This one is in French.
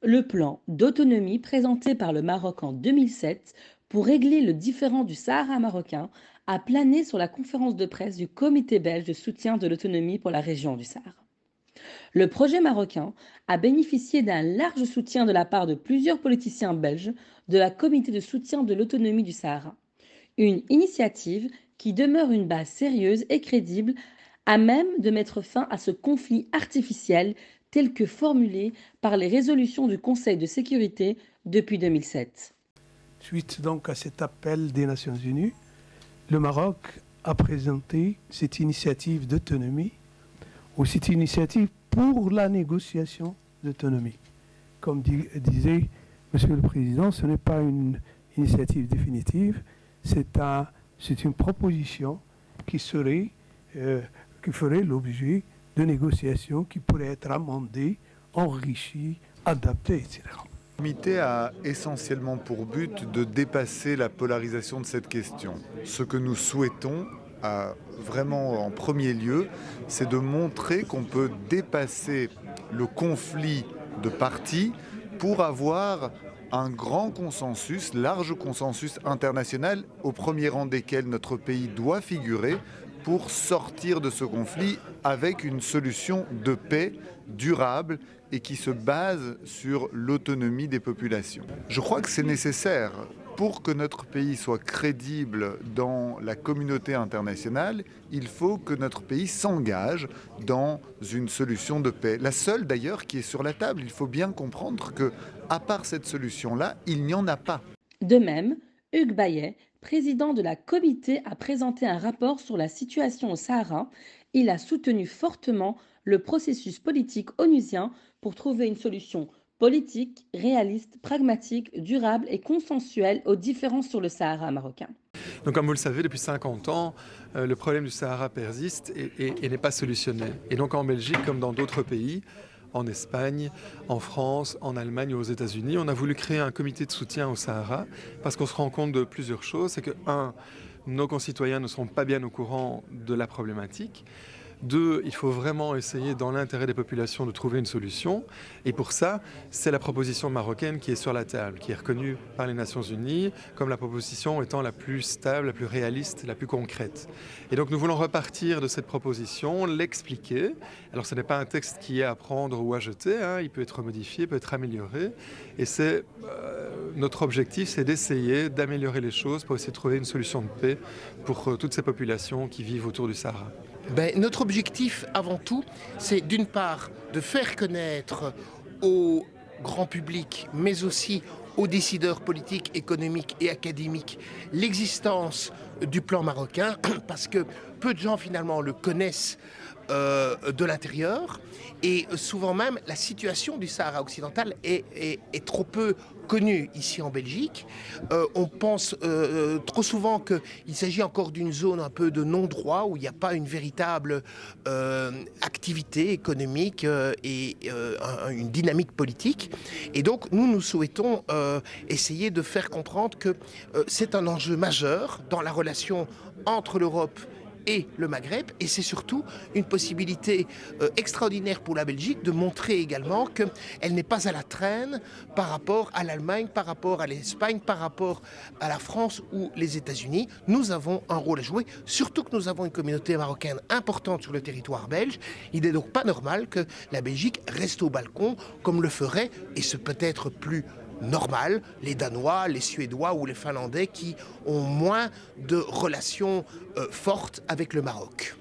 Le plan d'autonomie présenté par le Maroc en 2007 pour régler le différend du Sahara marocain a plané sur la conférence de presse du comité belge de soutien de l'autonomie pour la région du Sahara. Le projet marocain a bénéficié d'un large soutien de la part de plusieurs politiciens belges de la comité de soutien de l'autonomie du Sahara. Une initiative qui demeure une base sérieuse et crédible à même de mettre fin à ce conflit artificiel tel que formulé par les résolutions du Conseil de sécurité depuis 2007. Suite donc à cet appel des Nations Unies, le Maroc a présenté cette initiative d'autonomie ou cette initiative pour la négociation d'autonomie. Comme disait Monsieur le Président, ce n'est pas une initiative définitive, c'est une proposition qui ferait l'objet de négociations qui pourraient être amendées, enrichies, adaptées, etc. Le comité a essentiellement pour but de dépasser la polarisation de cette question. Ce que nous souhaitons, vraiment en premier lieu, c'est de montrer qu'on peut dépasser le conflit de partis pour avoir un grand consensus, large consensus international, au premier rang desquels notre pays doit figurer, pour sortir de ce conflit avec une solution de paix durable et qui se base sur l'autonomie des populations. Je crois que c'est nécessaire. Pour que notre pays soit crédible dans la communauté internationale, il faut que notre pays s'engage dans une solution de paix. La seule d'ailleurs qui est sur la table. Il faut bien comprendre que, à part cette solution-là, il n'y en a pas. De même, Hugues Bayet, président de la comité, a présenté un rapport sur la situation au Sahara. Il a soutenu fortement le processus politique onusien pour trouver une solution politique, réaliste, pragmatique, durable et consensuelle aux différences sur le Sahara marocain. Donc comme vous le savez, depuis 50 ans, le problème du Sahara persiste et n'est pas solutionné. Et donc en Belgique, comme dans d'autres pays, en Espagne, en France, en Allemagne ou aux États-Unis, on a voulu créer un comité de soutien au Sahara parce qu'on se rend compte de plusieurs choses. C'est que, un, nos concitoyens ne sont pas bien au courant de la problématique. Deux, il faut vraiment essayer, dans l'intérêt des populations, de trouver une solution. Et pour ça, c'est la proposition marocaine qui est sur la table, qui est reconnue par les Nations Unies comme la proposition étant la plus stable, la plus réaliste, la plus concrète. Et donc nous voulons repartir de cette proposition, l'expliquer. Alors ce n'est pas un texte qui est à prendre ou à jeter, hein. Il peut être modifié, peut être amélioré. Et c'est notre objectif, c'est d'essayer d'améliorer les choses pour essayer de trouver une solution de paix pour toutes ces populations qui vivent autour du Sahara. Notre objectif, avant tout, c'est d'une part de faire connaître au grand public, mais aussi aux décideurs politiques, économiques et académiques, l'existence du plan marocain, parce que peu de gens finalement le connaissent de l'intérieur, et souvent même la situation du Sahara occidental est trop peu connue ici en Belgique. On pense trop souvent qu'il s'agit encore d'une zone un peu de non-droit où il n'y a pas une véritable activité économique et une dynamique politique. Et donc nous souhaitons essayer de faire comprendre que c'est un enjeu majeur dans la relation entre l'Europe et le Maghreb, et c'est surtout une possibilité extraordinaire pour la Belgique de montrer également qu'elle n'est pas à la traîne par rapport à l'Allemagne, par rapport à l'Espagne, par rapport à la France ou les États-Unis. Nous avons un rôle à jouer, surtout que nous avons une communauté marocaine importante sur le territoire belge. Il n'est donc pas normal que la Belgique reste au balcon comme le ferait, et ce peut-être plus normal, les Danois, les Suédois ou les Finlandais qui ont moins de relations fortes avec le Maroc.